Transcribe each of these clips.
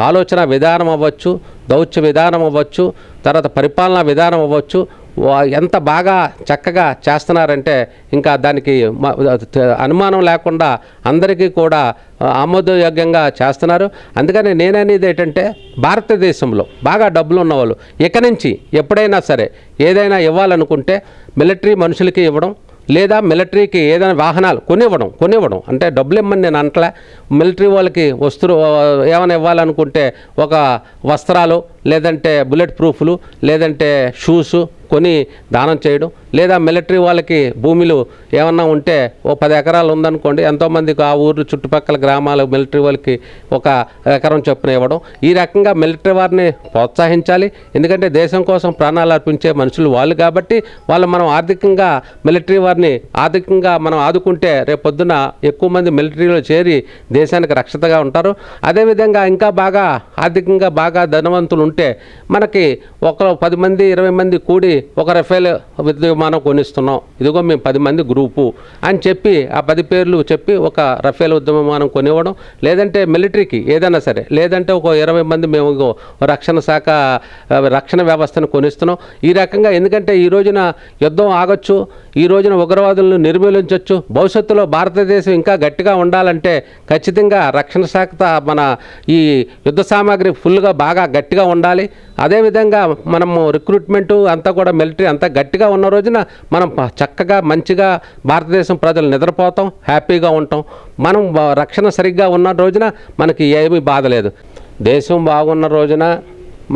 ఆలోచన విధానం అవ్వచ్చు, దౌత్య విధానం అవ్వచ్చు, తర్వాత పరిపాలనా విధానం అవ్వచ్చు, ఎంత బాగా చక్కగా చేస్తున్నారంటే ఇంకా దానికి అనుమానం లేకుండా అందరికీ కూడా ఆమోదయోగ్యంగా చేస్తున్నారు. అందుకని నేననేది ఏంటంటే భారతదేశంలో బాగా డబ్బులు ఉన్నవాళ్ళు ఇక నుంచి ఎప్పుడైనా సరే ఏదైనా ఇవ్వాలనుకుంటే మిలిటరీ మనుషులకి ఇవ్వడం, లేదా మిలిటరీకి ఏదైనా వాహనాలు కొనివ్వడం అంటే డబ్బులు ఇమ్మని నేను అంటలే. మిలిటరీ వాళ్ళకి ఏమైనా ఇవ్వాలనుకుంటే ఒక వస్త్రాలు, లేదంటే బుల్లెట్ ప్రూఫ్లు, లేదంటే షూస్ కొని దానం చేయడం, లేదా మిలిటరీ వాళ్ళకి భూమిలు ఏమన్నా ఉంటే ఓ 10 ఎకరాలు ఉందనుకోండి, ఎంతోమందికి ఆ ఊరు చుట్టుపక్కల గ్రామాలు మిలిటరీ వాళ్ళకి 1 ఎకరం చొప్పున ఇవ్వడం. ఈ రకంగా మిలిటరీ వారిని ప్రోత్సహించాలి. ఎందుకంటే దేశం కోసం ప్రాణాలు అర్పించే మనుషులు వాళ్ళు కాబట్టి వాళ్ళు మనం ఆర్థికంగా మిలిటరీ వారిని ఆర్థికంగా మనం ఆదుకుంటే రేపొద్దున ఎక్కువ మంది మిలిటరీలో చేరి దేశానికి రక్షతగా ఉంటారు. అదేవిధంగా ఇంకా బాగా ఆర్థికంగా బాగా ధనవంతులు ఉంటే మనకి 10 మంది 20 మంది కూడి ఒక రఫేల్ యుద్ధ విమానం కొనిస్తున్నాం, ఇదిగో మేము 10 మంది గ్రూపు అని చెప్పి ఆ 10 పేర్లు చెప్పి ఒక రఫేల్ యుద్ధ విమానం కొనివ్వడం, లేదంటే మిలిటరీకి ఏదైనా సరే, లేదంటే ఒక 20 మంది మేము రక్షణ శాఖ రక్షణ వ్యవస్థను కొనిస్తున్నాం. ఈ రకంగా ఎందుకంటే ఈ రోజున యుద్ధం ఆగొచ్చు, ఈ రోజున ఉగ్రవాదులను నిర్మూలించవచ్చు. భవిష్యత్తులో భారతదేశం ఇంకా గట్టిగా ఉండాలంటే ఖచ్చితంగా రక్షణ శాఖ మన ఈ యుద్ధ సామాగ్రి ఫుల్గా బాగా గట్టిగా ఉండాలి. అదేవిధంగా మనము రిక్రూట్మెంటు అంతా కూడా మిలిటరీ అంతా గట్టిగా ఉన్న రోజున మనం చక్కగా మంచిగా భారతదేశం ప్రజలు నిద్రపోతాం, హ్యాపీగా ఉంటాం. మనం రక్షణ సరిగ్గా ఉన్న రోజున మనకి ఏమీ బాధ లేదు. దేశం బాగున్న రోజున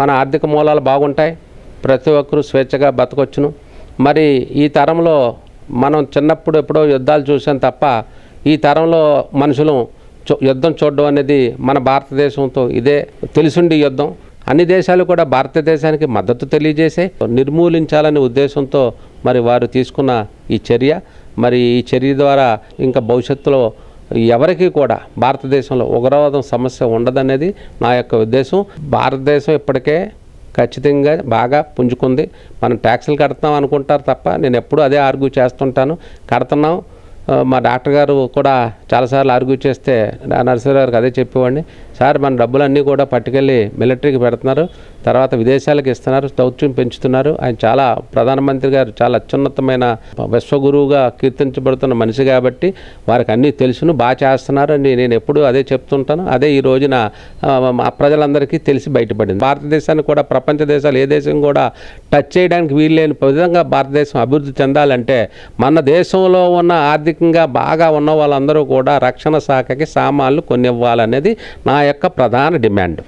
మన ఆర్థిక మూలాలు బాగుంటాయి, ప్రతి ఒక్కరూ స్వేచ్ఛగా బతకొచ్చును. మరి ఈ తరంలో మనం చిన్నప్పుడు ఎప్పుడో యుద్ధాలు చూసాం తప్ప ఈ తరంలో మనుషులు యుద్ధం చూడడం అనేది మన భారతదేశంతో ఇదే తెలిసిండి యుద్ధం. అన్ని దేశాలు కూడా భారతదేశానికి మద్దతు తెలియజేసే నిర్మూలించాలనే ఉద్దేశంతో మరి వారు తీసుకున్న ఈ చర్య, మరి ఈ చర్య ద్వారా ఇంకా భవిష్యత్తులో ఎవరికి కూడా భారతదేశంలో ఉగ్రవాదం సమస్య ఉండదనేది నా యొక్క ఉద్దేశం. భారతదేశం ఇప్పటికే ఖచ్చితంగా బాగా పుంజుకుంది. మనం ట్యాక్సులు కడుతున్నాం అనుకుంటారు తప్ప నేను ఎప్పుడూ అదే ఆర్గ్యూ చేస్తుంటాను, కడుతున్నాం. మా డాక్టర్ గారు కూడా చాలాసార్లు ఆర్గ్యూ చేస్తే నరసింహరావు గారికి అదే చెప్పేవాడిని, సార్ మన డబ్బులన్నీ కూడా పట్టుకెళ్ళి మిలిటరీకి పెడుతున్నారు, తర్వాత విదేశాలకు ఇస్తున్నారు, దౌత్యం పెంచుతున్నారు. ఆయన చాలా ప్రధానమంత్రి గారు చాలా అత్యున్నతమైన విశ్వగురువుగా కీర్తించబడుతున్న మనిషి కాబట్టి వారికి అన్నీ తెలుసును, బాగా చేస్తున్నారు అని నేను ఎప్పుడూ అదే చెప్తుంటాను. అదే ఈ రోజున ప్రజలందరికీ తెలిసి బయటపడింది. భారతదేశాన్ని కూడా ప్రపంచ దేశాలు ఏ దేశం కూడా టచ్ చేయడానికి వీల్లేని విధంగా భారతదేశం అభివృద్ధి చెందాలంటే మన దేశంలో ఉన్న ఆర్థికంగా బాగా ఉన్న వాళ్ళందరూ కూడా రక్షణ శాఖకి సామాన్లు కొనివ్వాలనేది నా యొక్క ప్రధాన డిమాండ్.